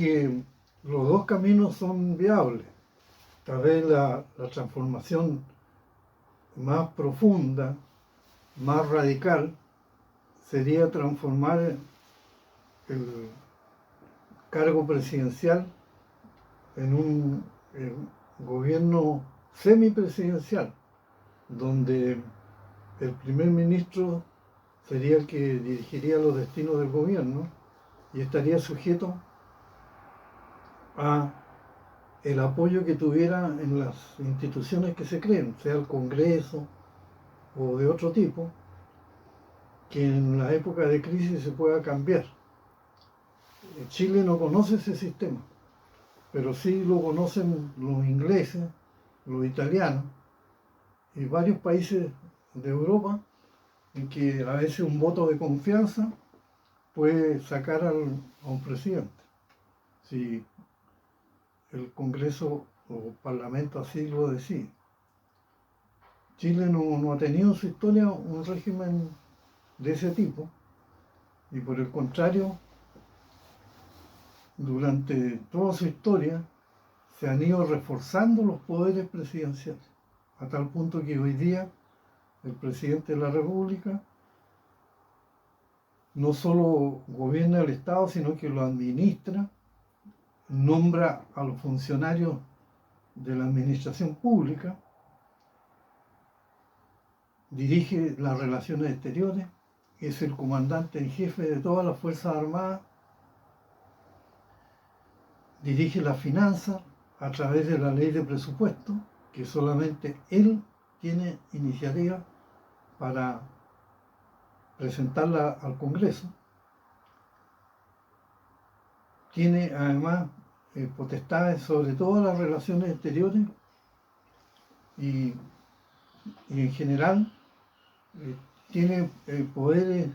que los dos caminos son viables. Tal vez la transformación más profunda, más radical, sería transformar el cargo presidencial en un gobierno semipresidencial, donde el primer ministro sería el que dirigiría los destinos del gobierno y estaría sujeto a el apoyo que tuviera en las instituciones que se creen, sea el Congreso o de otro tipo, que en la época de crisis se pueda cambiar. Chile no conoce ese sistema, pero sí lo conocen los ingleses, los italianos y varios países de Europa, en que a veces un voto de confianza puede sacar a un presidente. Si el Congreso o Parlamento así lo decide. Chile no ha tenido en su historia un régimen de ese tipo y por el contrario, durante toda su historia se han ido reforzando los poderes presidenciales, a tal punto que hoy día el presidente de la República no solo gobierna el Estado, sino que lo administra, nombra a los funcionarios de la administración pública, dirige las relaciones exteriores, es el comandante en jefe de todas las Fuerzas Armadas, dirige las finanzas a través de la ley de presupuesto, que solamente él tiene iniciativa para presentarla al Congreso. Tiene además potestades sobre todas las relaciones exteriores y en general tiene poderes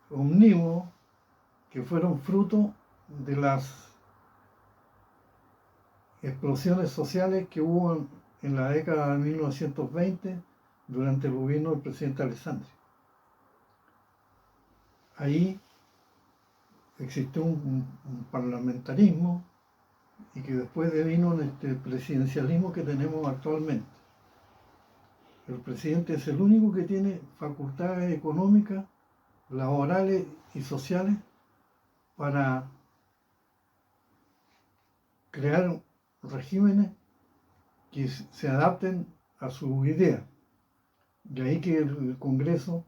omnímodos que fueron fruto de las explosiones sociales que hubo en la década de 1920 durante el gobierno del presidente Alessandri. Ahí existió un parlamentarismo y que después devino en este presidencialismo que tenemos actualmente. El presidente es el único que tiene facultades económicas, laborales y sociales para crear regímenes que se adapten a su idea. De ahí que el Congreso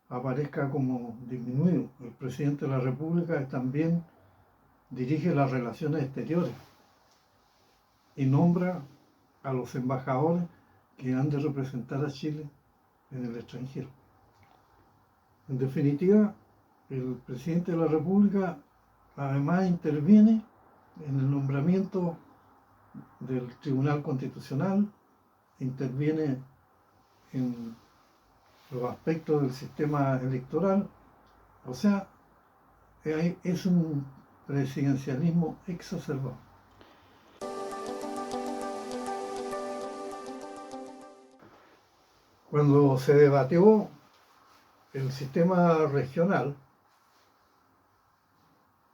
aparezca como disminuido. El presidente de la República también dirige las relaciones exteriores y nombra a los embajadores que han de representar a Chile en el extranjero. En definitiva, el presidente de la República además interviene en el nombramiento del Tribunal Constitucional, interviene en los aspectos del sistema electoral, o sea, es un presidencialismo exacerbado. Cuando se debatió el sistema regional,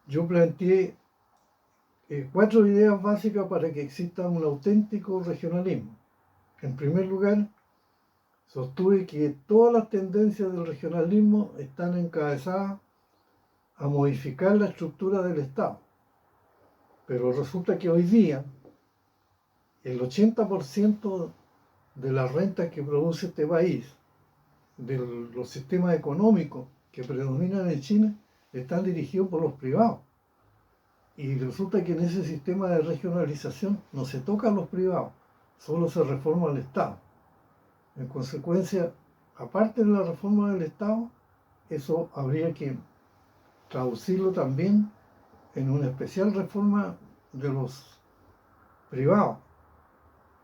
yo planteé 4 ideas básicas para que exista un auténtico regionalismo. En primer lugar, sostuve que todas las tendencias del regionalismo están encabezadas a modificar la estructura del Estado. Pero resulta que hoy día el 80% de las rentas que produce este país, de los sistemas económicos que predominan en Chile, están dirigidos por los privados. Y resulta que en ese sistema de regionalización no se toca a los privados, solo se reforma al Estado. En consecuencia, aparte de la reforma del Estado, eso habría que traducirlo también en una especial reforma de los privados,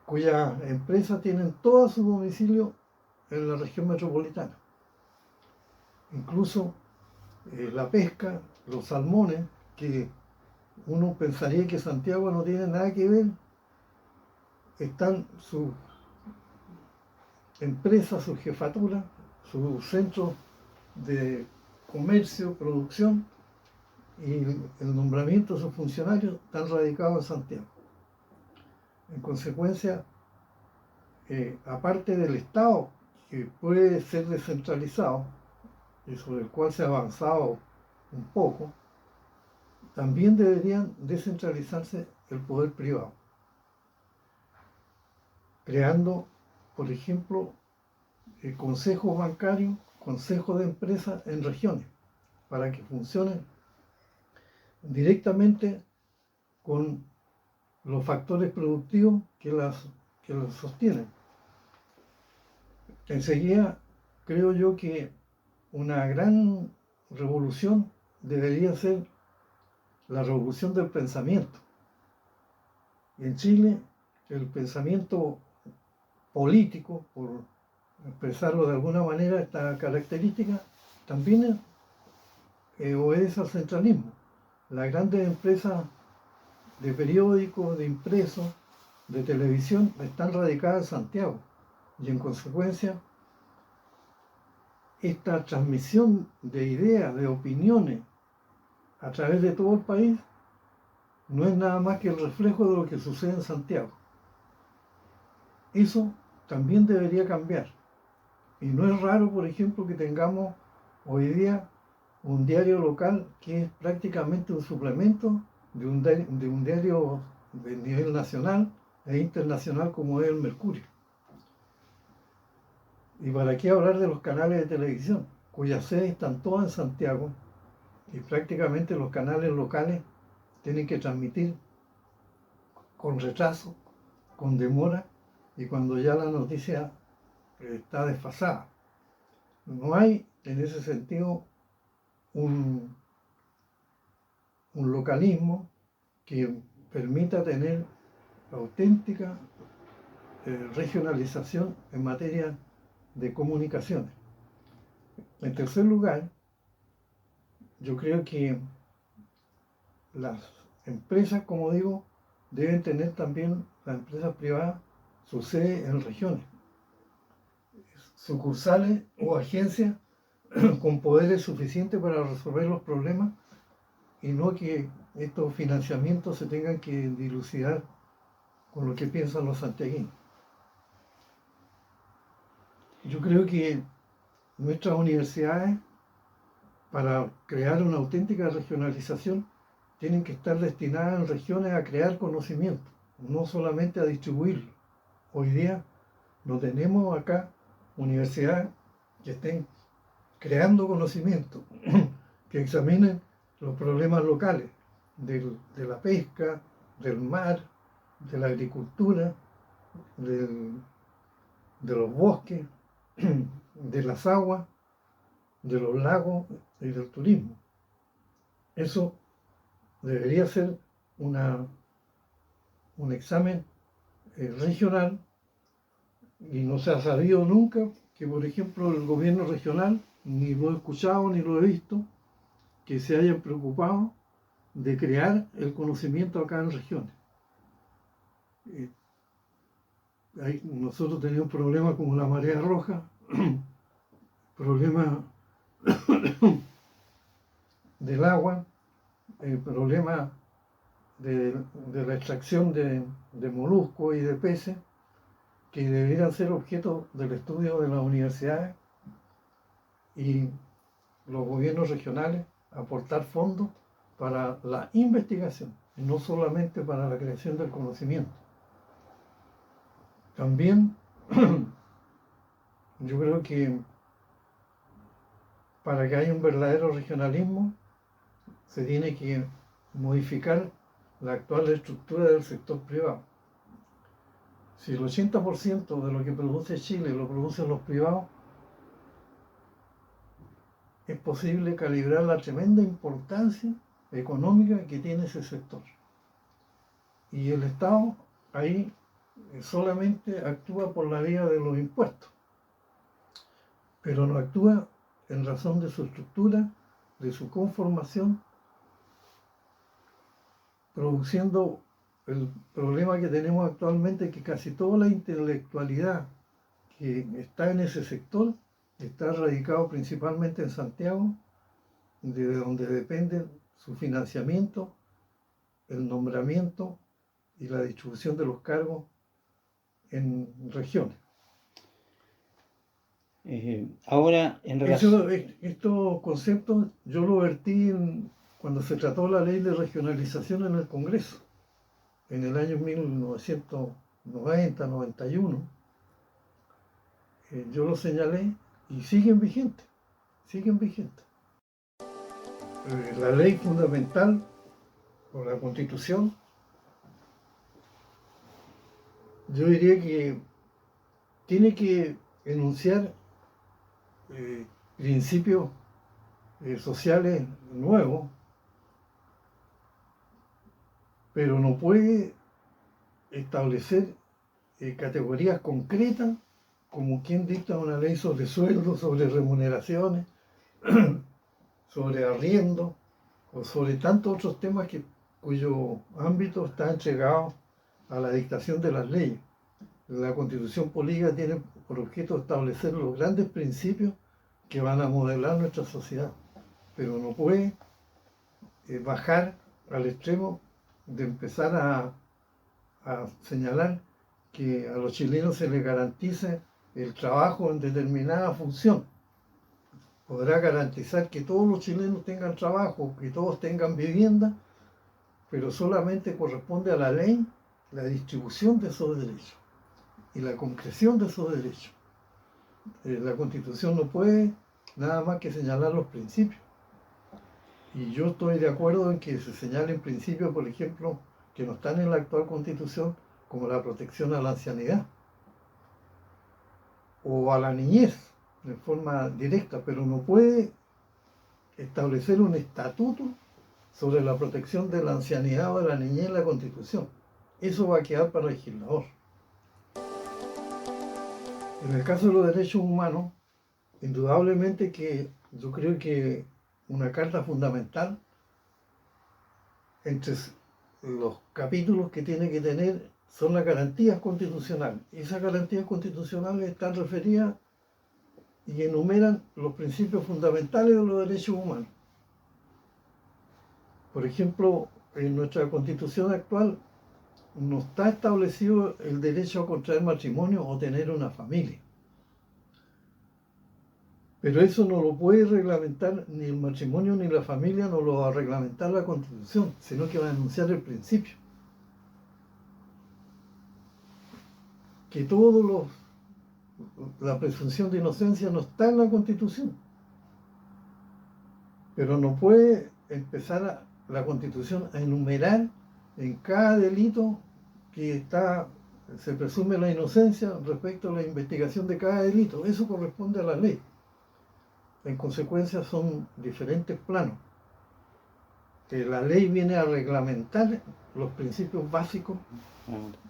cuyas empresas tienen todo su domicilio en la región metropolitana. Incluso la pesca, los salmones, que uno pensaría que Santiago no tiene nada que ver, están sus empresas, sus jefaturas, sus centros de comercio, producción, y el nombramiento de sus funcionarios están radicados en Santiago. En consecuencia, aparte del Estado, que puede ser descentralizado, y sobre el cual se ha avanzado un poco, también deberían descentralizarse el poder privado, creando, por ejemplo, consejos bancarios, consejos de empresas en regiones, para que funcionen directamente con los factores productivos que las sostienen. Enseguida, creo yo que una gran revolución debería ser la revolución del pensamiento. Y en Chile, el pensamiento político, por expresarlo de alguna manera, esta característica, también obedece al centralismo. Las grandes empresas de periódicos, de impresos, de televisión, están radicadas en Santiago. Y en consecuencia, esta transmisión de ideas, de opiniones, a través de todo el país, no es nada más que el reflejo de lo que sucede en Santiago. Eso también debería cambiar. Y no es raro, por ejemplo, que tengamos hoy día un diario local que es prácticamente un suplemento de un diario de nivel nacional e internacional como es el Mercurio. ¿Y para qué hablar de los canales de televisión, cuyas sedes están todas en Santiago y prácticamente los canales locales tienen que transmitir con retraso, con demora y cuando ya la noticia está desfasada? No hay en ese sentido un localismo que permita tener auténtica regionalización en materia de comunicaciones. En tercer lugar, yo creo que las empresas, como digo, deben tener también, las empresas privadas, su sede en regiones, sucursales o agencias con poderes suficientes para resolver los problemas y no que estos financiamientos se tengan que dilucidar con lo que piensan los santiaguinos. Yo creo que nuestras universidades, para crear una auténtica regionalización, tienen que estar destinadas en regiones a crear conocimiento, no solamente a distribuirlo. Hoy día no tenemos acá universidades que estén creando conocimiento, que examinen los problemas locales de la pesca, del mar, de la agricultura, de los bosques, de las aguas, de los lagos y del turismo. Eso debería ser un examen regional y no se ha sabido nunca que, por ejemplo, el gobierno regional, ni lo he escuchado ni lo he visto, que se hayan preocupado de crear el conocimiento acá en regiones. Nosotros tenemos problemas como la marea roja, problemas del agua, problemas de la extracción de moluscos y de peces, que deberían ser objeto del estudio de las universidades y los gobiernos regionales aportar fondos para la investigación, no solamente para la creación del conocimiento. También yo creo que para que haya un verdadero regionalismo se tiene que modificar la actual estructura del sector privado. Si el 80% de lo que produce Chile lo producen los privados, es posible calibrar la tremenda importancia económica que tiene ese sector. Y el Estado ahí solamente actúa por la vía de los impuestos, pero no actúa en razón de su estructura, de su conformación, produciendo el problema que tenemos actualmente, que casi toda la intelectualidad que está en ese sector está radicado principalmente en Santiago, de donde dependen su financiamiento, el nombramiento y la distribución de los cargos en regiones. Ahora, en relación... Estos conceptos yo lo vertí cuando se trató la ley de regionalización en el Congreso, en el año 1990-91. Yo lo señalé y siguen vigentes, siguen vigentes. La ley fundamental o la Constitución, yo diría que tiene que enunciar principios sociales nuevos, pero no puede establecer categorías concretas como quien dicta una ley sobre sueldos, sobre remuneraciones, sobre arriendo o sobre tantos otros temas cuyo ámbito está entregado a la dictación de las leyes. La Constitución política tiene por objeto establecer los grandes principios que van a modelar nuestra sociedad, pero no puede bajar al extremo de empezar a señalar que a los chilenos se les garantice el trabajo en determinada función. Podrá garantizar que todos los chilenos tengan trabajo, que todos tengan vivienda, pero solamente corresponde a la ley la distribución de esos derechos y la concreción de esos derechos. La Constitución no puede nada más que señalar los principios. Y yo estoy de acuerdo en que se señalen principios, por ejemplo, que no están en la actual Constitución, como la protección a la ancianidad o a la niñez de forma directa, pero no puede establecer un estatuto sobre la protección de la ancianidad o de la niñez en la Constitución. Eso va a quedar para el legislador. En el caso de los derechos humanos, indudablemente que yo creo que una carta fundamental, entre los capítulos que tiene que tener, son las garantías constitucionales. Esas garantías constitucionales están referidas y enumeran los principios fundamentales de los derechos humanos. Por ejemplo, en nuestra Constitución actual no está establecido el derecho a contraer matrimonio o tener una familia. Pero eso no lo puede reglamentar ni el matrimonio ni la familia, no lo va a reglamentar la Constitución, sino que va a enunciar el principio. Que la presunción de inocencia no está en la Constitución. Pero no puede empezar la Constitución a enumerar en cada delito que se presume la inocencia respecto a la investigación de cada delito. Eso corresponde a la ley. En consecuencia son diferentes planos. La ley viene a reglamentar los principios básicos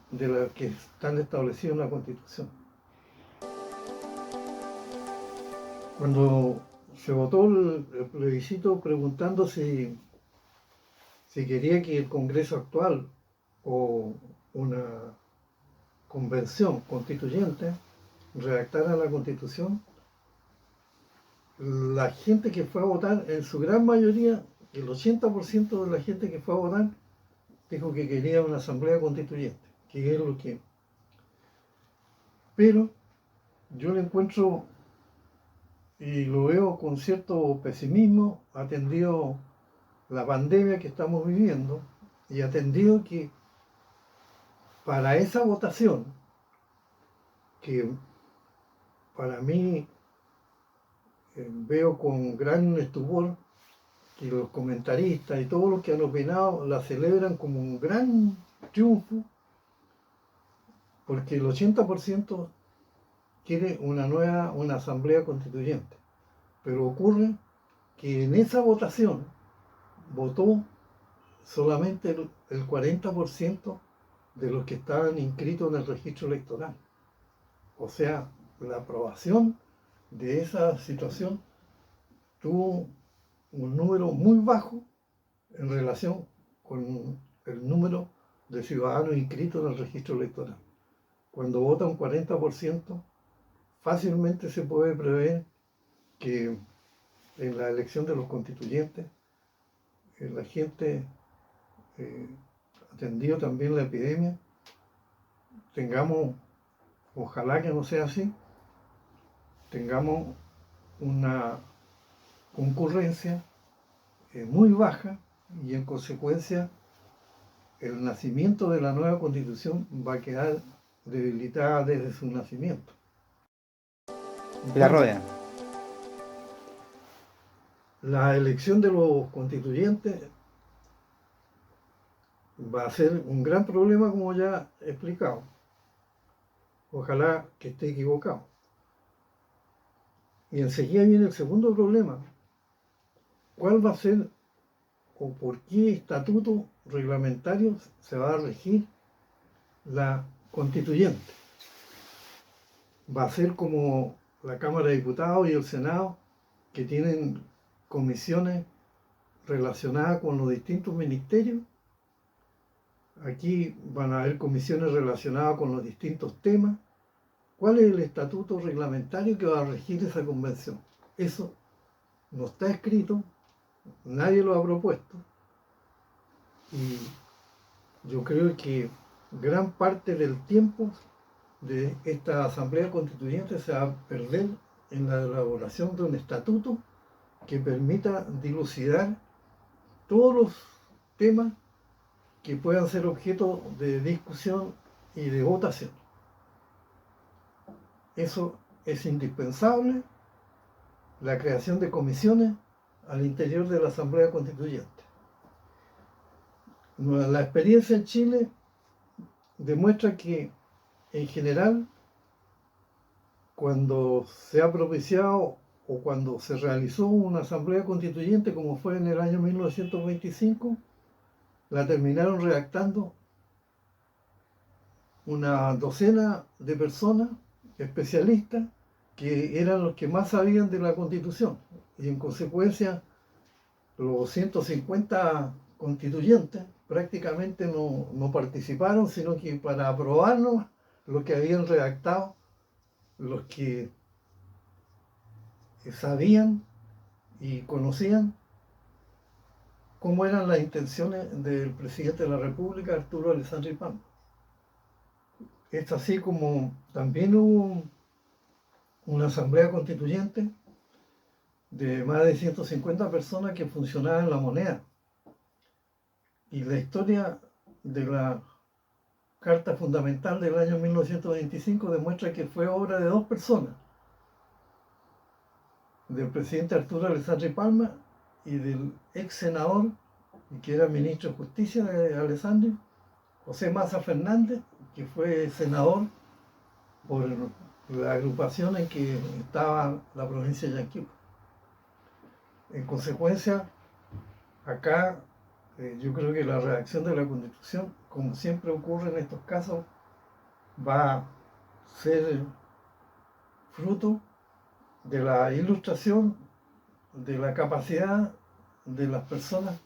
de los que están establecidos en la Constitución. Cuando se votó el plebiscito preguntando si quería que el Congreso actual o una convención constituyente redactara la Constitución, la gente que fue a votar, en su gran mayoría, el 80% de la gente que fue a votar, dijo que quería una asamblea constituyente, que es lo que... Pero yo le encuentro, y lo veo con cierto pesimismo, atendido la pandemia que estamos viviendo, y atendido que para esa votación, que para mí veo con gran estupor que los comentaristas y todos los que han opinado la celebran como un gran triunfo, porque el 80% quiere una asamblea constituyente. Pero ocurre que en esa votación votó solamente el 40% de los que estaban inscritos en el registro electoral. O sea, la aprobación de esa situación tuvo un número muy bajo en relación con el número de ciudadanos inscritos en el registro electoral. Cuando vota un 40%, fácilmente se puede prever que en la elección de los constituyentes la gente, atendido también la epidemia, tengamos, ojalá que no sea así, tengamos una concurrencia muy baja y en consecuencia el nacimiento de la nueva constitución va a quedar debilitada desde su nacimiento. La rueda. La elección de los constituyentes va a ser un gran problema, como ya he explicado. Ojalá que esté equivocado. Y enseguida viene el segundo problema. ¿Cuál va a ser o por qué estatuto reglamentario se va a regir la constituyente? ¿Va a ser como la Cámara de Diputados y el Senado, que tienen comisiones relacionadas con los distintos ministerios? Aquí van a haber comisiones relacionadas con los distintos temas. ¿Cuál es el estatuto reglamentario que va a regir esa convención? Eso no está escrito, nadie lo ha propuesto, y yo creo que gran parte del tiempo de esta Asamblea Constituyente se va a perder en la elaboración de un estatuto que permita dilucidar todos los temas que puedan ser objeto de discusión y de votación. Eso es indispensable, la creación de comisiones al interior de la Asamblea Constituyente. La experiencia en Chile demuestra que, en general, cuando se ha propiciado o cuando se realizó una asamblea constituyente, como fue en el año 1925, la terminaron redactando una docena de personas especialistas que eran los que más sabían de la Constitución, y en consecuencia los 150 constituyentes prácticamente no participaron, sino que para aprobarnos lo que habían redactado los que sabían y conocían cómo eran las intenciones del presidente de la República, Arturo Alessandri Palma. Es así como también hubo una asamblea constituyente de más de 150 personas que funcionaban en la moneda. Y la historia de la Carta Fundamental del año 1925 demuestra que fue obra de dos personas, del presidente Arturo Alessandri Palma y del ex senador, que era ministro de Justicia de Alessandri, José Massa Fernández, que fue senador por la agrupación en que estaba la provincia de Yanquihue. En consecuencia, acá yo creo que la redacción de la Constitución, como siempre ocurre en estos casos, va a ser fruto de la ilustración, de la capacidad de las personas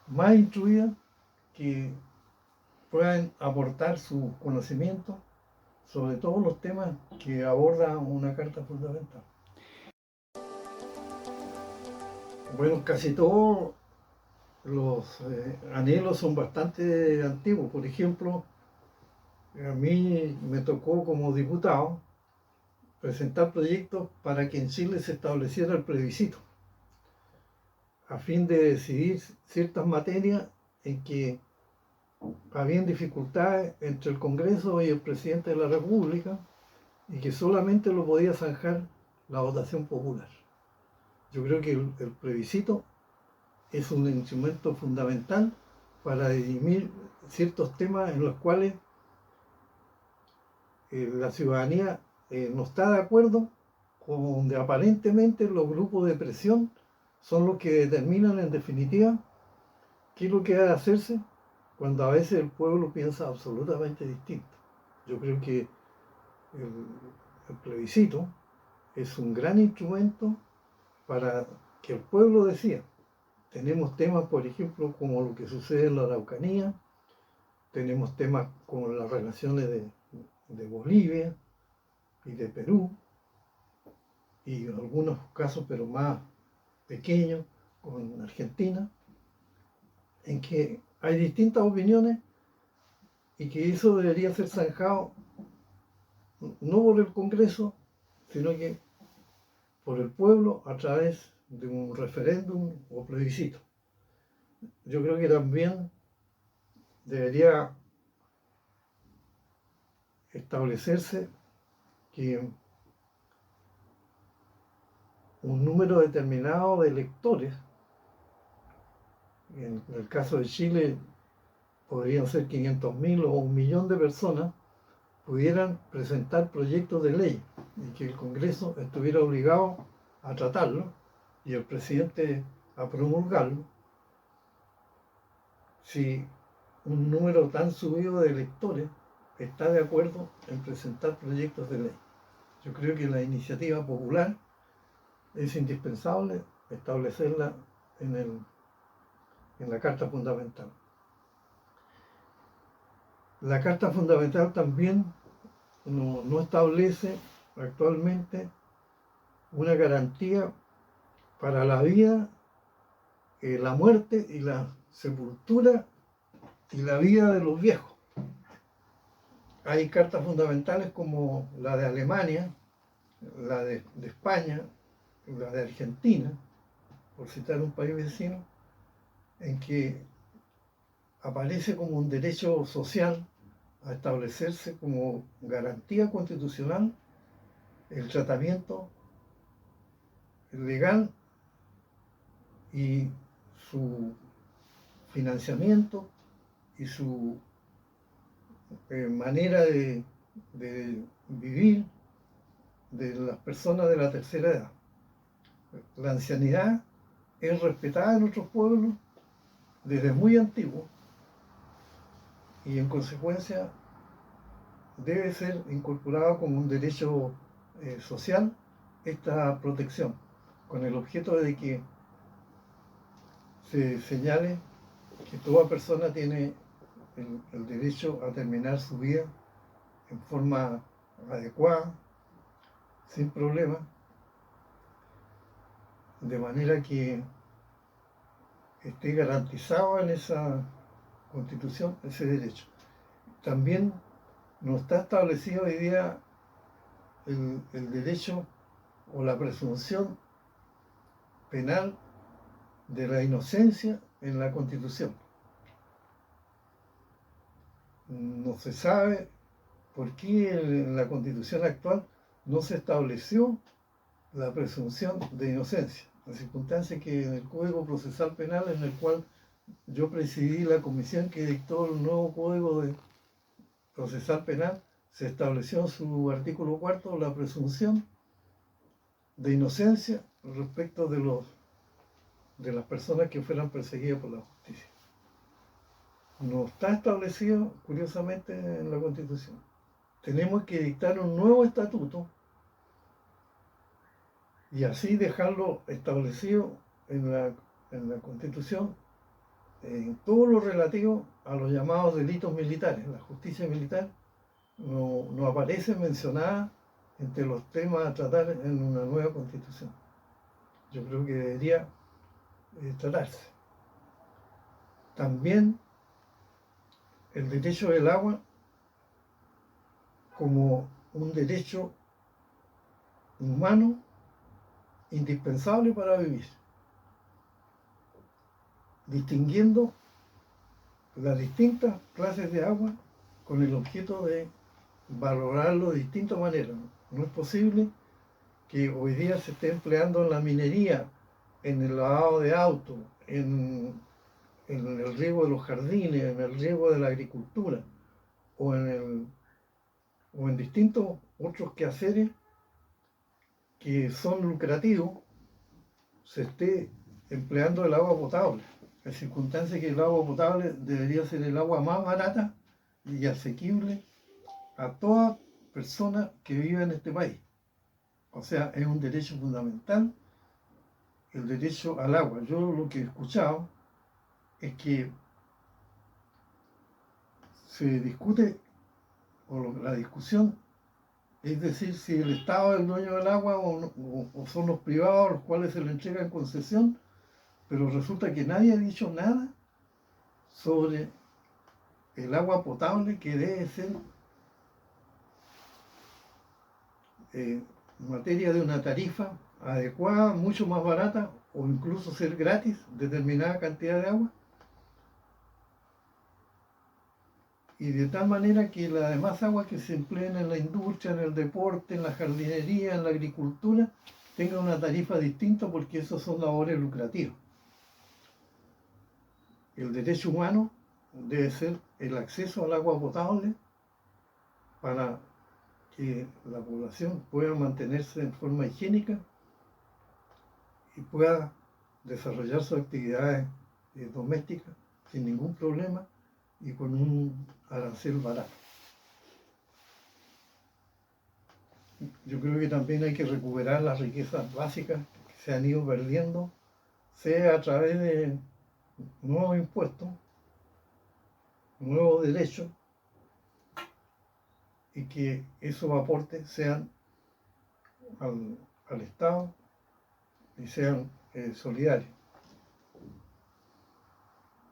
más instruidas que puedan aportar su conocimiento sobre todos los temas que aborda una carta fundamental. Bueno, casi todos los anhelos son bastante antiguos. Por ejemplo, a mí me tocó como diputado presentar proyectos para que en Chile se estableciera el plebiscito, a fin de decidir ciertas materias en que habían dificultades entre el Congreso y el presidente de la República, y que solamente lo podía zanjar la votación popular. Yo creo que el plebiscito es un instrumento fundamental para dirimir ciertos temas en los cuales la ciudadanía no está de acuerdo, o donde aparentemente los grupos de presión son los que determinan en definitiva qué es lo que ha de hacerse, cuando a veces el pueblo piensa absolutamente distinto. Yo creo que el plebiscito es un gran instrumento para que el pueblo decida. Tenemos temas, por ejemplo, como lo que sucede en la Araucanía, tenemos temas como las relaciones de Bolivia y de Perú, y algunos casos, pero más pequeños, con Argentina. en que hay distintas opiniones y que eso debería ser zanjado no por el Congreso, sino que por el pueblo a través de un referéndum o plebiscito. Yo creo que también debería establecerse que un número determinado de electores, en el caso de Chile podrían ser 500.000 o 1.000.000 de personas, pudieran presentar proyectos de ley y que el Congreso estuviera obligado a tratarlo y el presidente a promulgarlo, si un número tan subido de electores está de acuerdo en presentar proyectos de ley. Yo creo que la iniciativa popular es indispensable establecerla en la Carta Fundamental. La Carta Fundamental también no establece actualmente una garantía para la vida, la muerte y la sepultura y la vida de los viejos. Hay cartas fundamentales como la de Alemania, la de España, la de Argentina, por citar un país vecino, en que aparece como un derecho social a establecerse como garantía constitucional el tratamiento legal y su financiamiento y su manera de vivir de las personas de la tercera edad. La ancianidad es respetada en otros pueblos desde muy antiguo y en consecuencia debe ser incorporado como un derecho social esta protección, con el objeto de que se señale que toda persona tiene el derecho a terminar su vida en forma adecuada, sin problema, de manera que esté garantizado en esa Constitución ese derecho. También no está establecido hoy día el derecho o la presunción penal de la inocencia en la Constitución. No se sabe por qué en la Constitución actual no se estableció la presunción de inocencia, la circunstancia que en el Código Procesal Penal, en el cual yo presidí la comisión que dictó el nuevo Código Procesal Penal, se estableció en su artículo 4 la presunción de inocencia respecto de las personas que fueran perseguidas por la justicia. No está establecido, curiosamente, en la Constitución. Tenemos que dictar un nuevo estatuto y así dejarlo establecido en la Constitución en todo lo relativo a los llamados delitos militares. La justicia militar no aparece mencionada entre los temas a tratar en una nueva Constitución. Yo creo que debería tratarse. También el derecho del agua como un derecho humano indispensable para vivir, distinguiendo las distintas clases de agua con el objeto de valorarlo de distintas maneras. No es posible que hoy día se esté empleando en la minería, en el lavado de autos, en el riego de los jardines, en el riego de la agricultura o en distintos otros quehaceres que son lucrativos, se esté empleando el agua potable. En circunstancia que el agua potable debería ser el agua más barata y asequible a toda persona que vive en este país. O sea, es un derecho fundamental el derecho al agua. Yo lo que he escuchado es que se discute, la discusión, es decir, si el Estado es el dueño del agua o son los privados a los cuales se le entrega en concesión, pero resulta que nadie ha dicho nada sobre el agua potable, que debe ser materia de una tarifa adecuada, mucho más barata, o incluso ser gratis determinada cantidad de agua, y de tal manera que la demás agua que se empleen en la industria, en el deporte, en la jardinería, en la agricultura, tenga una tarifa distinta, porque esos son labores lucrativas. El derecho humano debe ser el acceso al agua potable para que la población pueda mantenerse en forma higiénica y pueda desarrollar sus actividades domésticas sin ningún problema y con un arancel barato. Yo creo que también hay que recuperar las riquezas básicas que se han ido perdiendo, sea a través de nuevos impuestos, nuevos derechos, y que esos aportes sean al Estado y sean solidarios.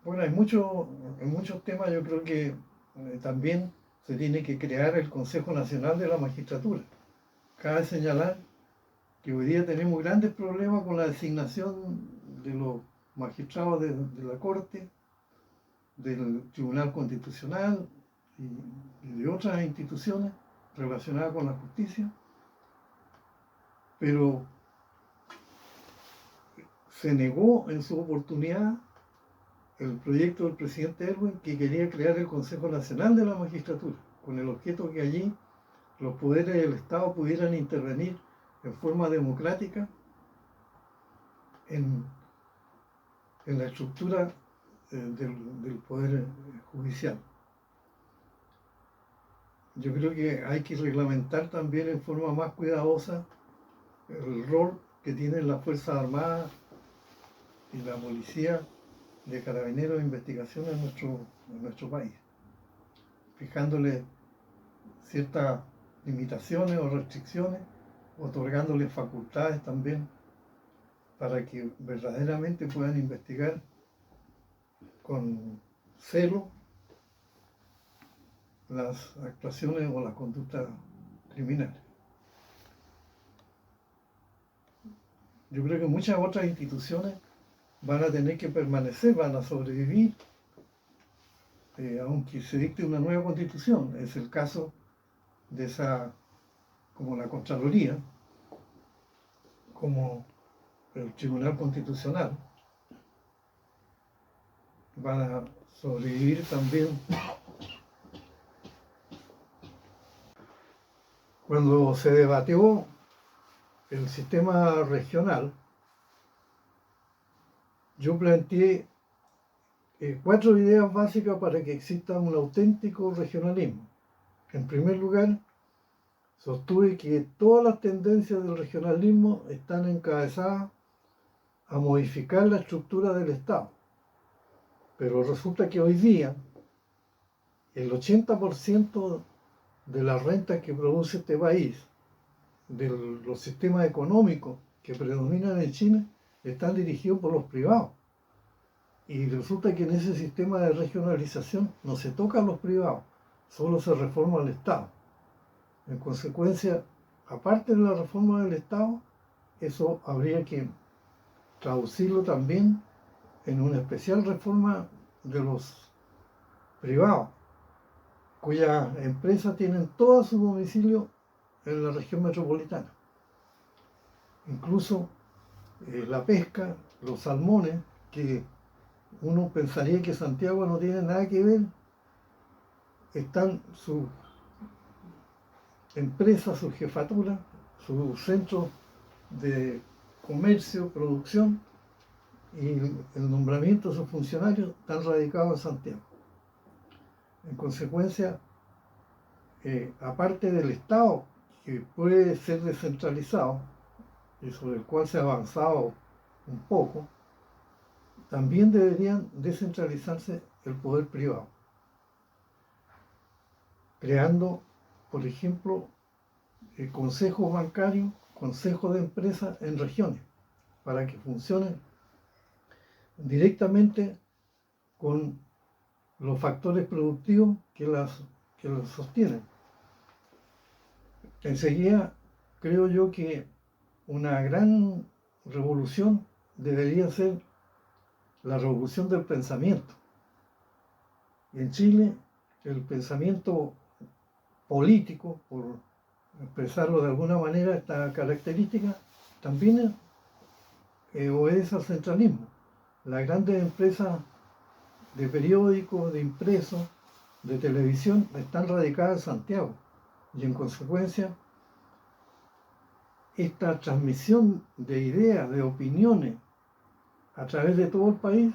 Bueno, en muchos temas yo creo que también se tiene que crear el Consejo Nacional de la Magistratura. Cabe señalar que hoy día tenemos grandes problemas con la designación de los magistrados de la Corte, del Tribunal Constitucional y de otras instituciones relacionadas con la justicia, pero se negó en su oportunidad el proyecto del presidente Erwin, que quería crear el Consejo Nacional de la Magistratura, con el objeto que allí los poderes del Estado pudieran intervenir en forma democrática en la estructura del Poder Judicial. Yo creo que hay que reglamentar también en forma más cuidadosa el rol que tienen las Fuerzas Armadas y la Policía de Carabineros de Investigación en nuestro país, fijándole ciertas limitaciones o restricciones, otorgándoles facultades también para que verdaderamente puedan investigar con celo las actuaciones o las conductas criminales. Yo creo que muchas otras instituciones van a tener que permanecer, van a sobrevivir, aunque se dicte una nueva constitución. Es el caso de como la Contraloría, como el Tribunal Constitucional, van a sobrevivir también. Cuando se debatió el sistema regional, yo planteé 4 ideas básicas para que exista un auténtico regionalismo. En primer lugar, sostuve que todas las tendencias del regionalismo están encabezadas a modificar la estructura del Estado. Pero resulta que hoy día el 80% de las rentas que produce este país, de los sistemas económicos que predominan en China, están dirigidos por los privados. Y resulta que en ese sistema de regionalización no se toca a los privados, solo se reforma al Estado. En consecuencia, aparte de la reforma del Estado, eso habría que traducirlo también en una especial reforma de los privados, cuyas empresas tienen todo su domicilio en la región metropolitana. Incluso la pesca, los salmones, que uno pensaría que Santiago no tiene nada que ver, están sus empresas, sus jefaturas, sus centros de comercio, producción y el nombramiento de sus funcionarios están radicados en Santiago. En consecuencia, aparte del Estado, que puede ser descentralizado y sobre el cual se ha avanzado un poco, también deberían descentralizarse el poder privado, creando, por ejemplo, consejos bancarios, consejos de empresas en regiones, para que funcionen directamente con los factores productivos que las sostienen. Enseguida, creo yo que una gran revolución debería ser la revolución del pensamiento. En Chile, el pensamiento político, por expresarlo de alguna manera, esta característica, también obedece al centralismo. Las grandes empresas de periódicos, de impresos, de televisión, están radicadas en Santiago. Y en consecuencia, esta transmisión de ideas, de opiniones, a través de todo el país,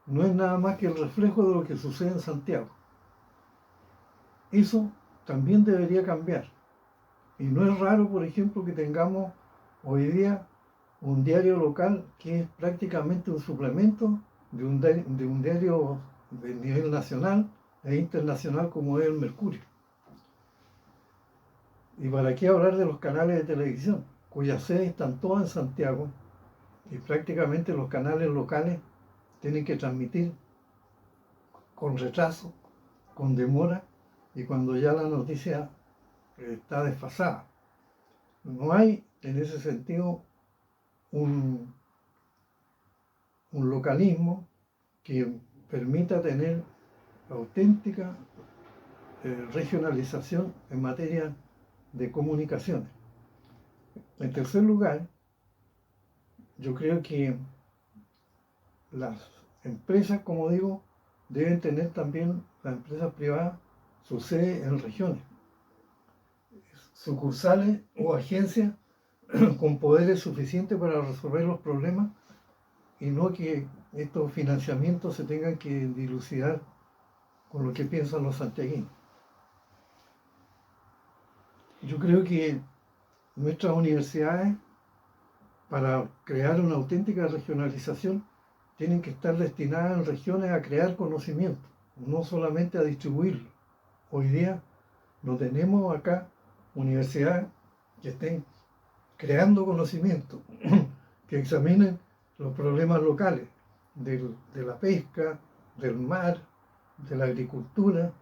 no es nada más que el reflejo de lo que sucede en Santiago. Eso también debería cambiar. Y no es raro, por ejemplo, que tengamos hoy día un diario local que es prácticamente un suplemento de un diario de nivel nacional e internacional como es el Mercurio. ¿Y para qué hablar de los canales de televisión, cuyas sedes están todas en Santiago y prácticamente los canales locales tienen que transmitir con retraso, con demora y cuando ya la noticia está desfasada? No hay en ese sentido un localismo que permita tener auténtica regionalización en materia de comunicaciones. En tercer lugar, yo creo que las empresas, como digo, deben tener también, las empresas privadas, su sede en regiones, sucursales o agencias con poderes suficientes para resolver los problemas y no que estos financiamientos se tengan que dilucidar con lo que piensan los santiaguinos. Yo creo que nuestras universidades, para crear una auténtica regionalización, tienen que estar destinadas en regiones a crear conocimiento, no solamente a distribuirlo. Hoy día no tenemos acá universidades que estén creando conocimiento, que examinen los problemas locales de la pesca, del mar, de la agricultura,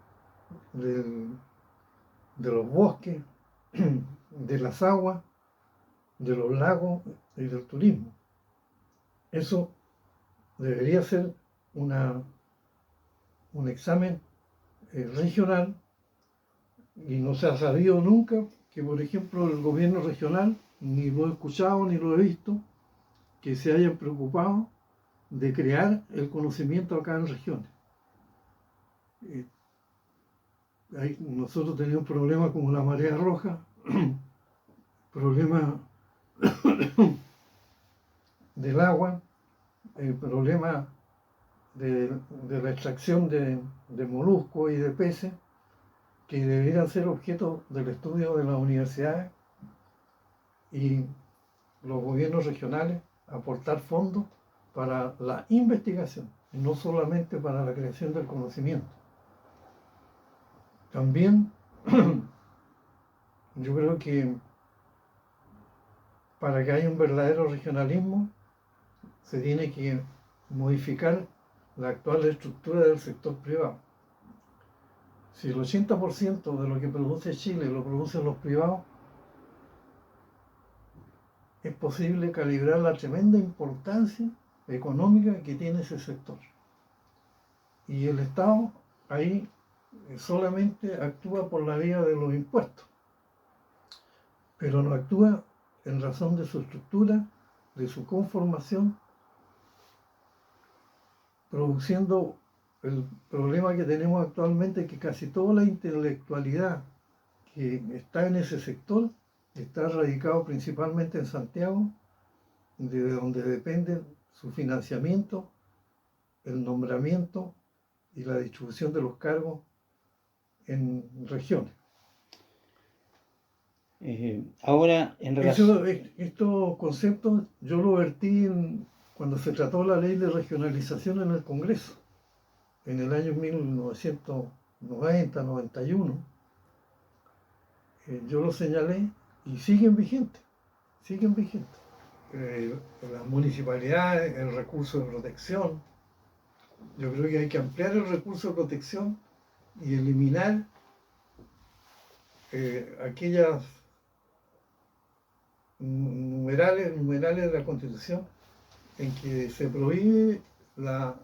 de los bosques, de las aguas, de los lagos y del turismo. Eso debería ser un examen regional y no se ha sabido nunca que, por ejemplo, el gobierno regional, ni lo he escuchado ni lo he visto, que se hayan preocupado de crear el conocimiento acá en regiones. Nosotros teníamos problemas como la marea roja, problemas del agua, el problema de la extracción de moluscos y de peces, que deberían ser objeto del estudio de las universidades y los gobiernos regionales aportar fondos para la investigación, no solamente para la creación del conocimiento. También yo creo que para que haya un verdadero regionalismo se tiene que modificar la actual estructura del sector privado. Si el 80% de lo que produce Chile lo producen los privados, es posible calibrar la tremenda importancia económica que tiene ese sector. Y el Estado ahí solamente actúa por la vía de los impuestos, pero no actúa en razón de su estructura, de su conformación, produciendo el problema que tenemos actualmente, que casi toda la intelectualidad que está en ese sector está radicado principalmente en Santiago, de donde dependen su financiamiento, el nombramiento y la distribución de los cargos en regiones. Ahora, en relación... Estos conceptos yo lo vertí cuando se trató la ley de regionalización en el Congreso, en el año 1990-91. Yo lo señalé y siguen vigentes. Las municipalidades, el recurso de protección, Yo creo que hay que ampliar el recurso de protección y eliminar aquellas numerales de la Constitución en que se prohíbe la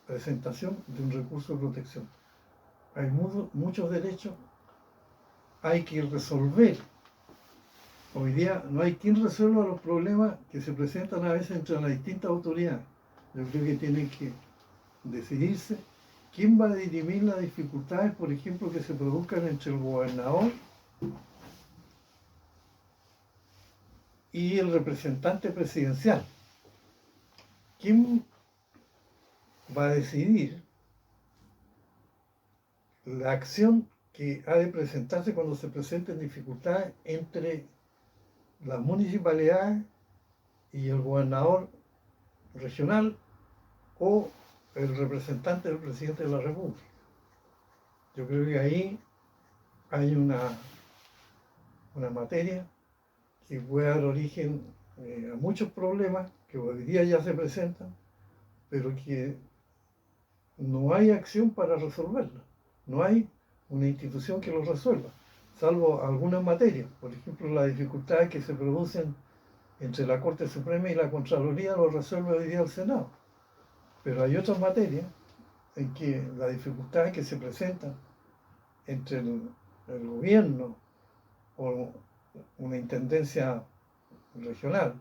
presentación de un recurso de protección. Hay muchos derechos, hay que resolver. Hoy día no hay quien resuelva los problemas que se presentan a veces entre las distintas autoridades. Yo creo que tienen que decidirse quién va a dirimir las dificultades, por ejemplo, que se produzcan entre el gobernador y el representante presidencial. ¿Quién va a decidir la acción que ha de presentarse cuando se presenten dificultades entre las municipalidades y el gobernador regional o el representante del presidente de la República? Yo creo que ahí hay una materia que puede dar origen a muchos problemas que hoy día ya se presentan, pero que no hay acción para resolverlos. No hay una institución que los resuelva, salvo algunas materias. Por ejemplo, las dificultades que se producen entre la Corte Suprema y la Contraloría lo resuelve hoy día el Senado. Pero hay otras materias en que las dificultades que se presentan entre el gobierno o una intendencia regional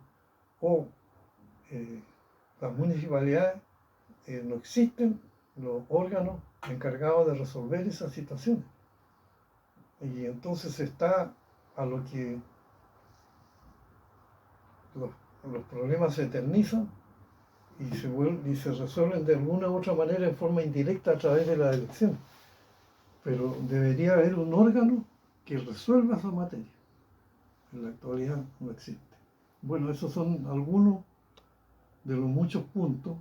o las municipalidades, no existen los órganos encargados de resolver esas situaciones. Y entonces está a lo que los problemas se eternizan y se resuelven de alguna u otra manera en forma indirecta a través de la elección. Pero debería haber un órgano que resuelva esa materia. En la actualidad no existe. Bueno, esos son algunos de los muchos puntos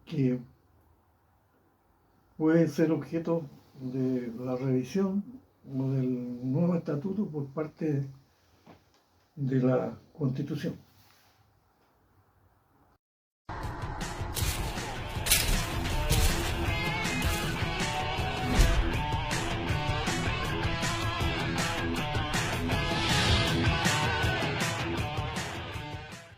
que pueden ser objeto de la revisión o del nuevo estatuto por parte de la Constitución.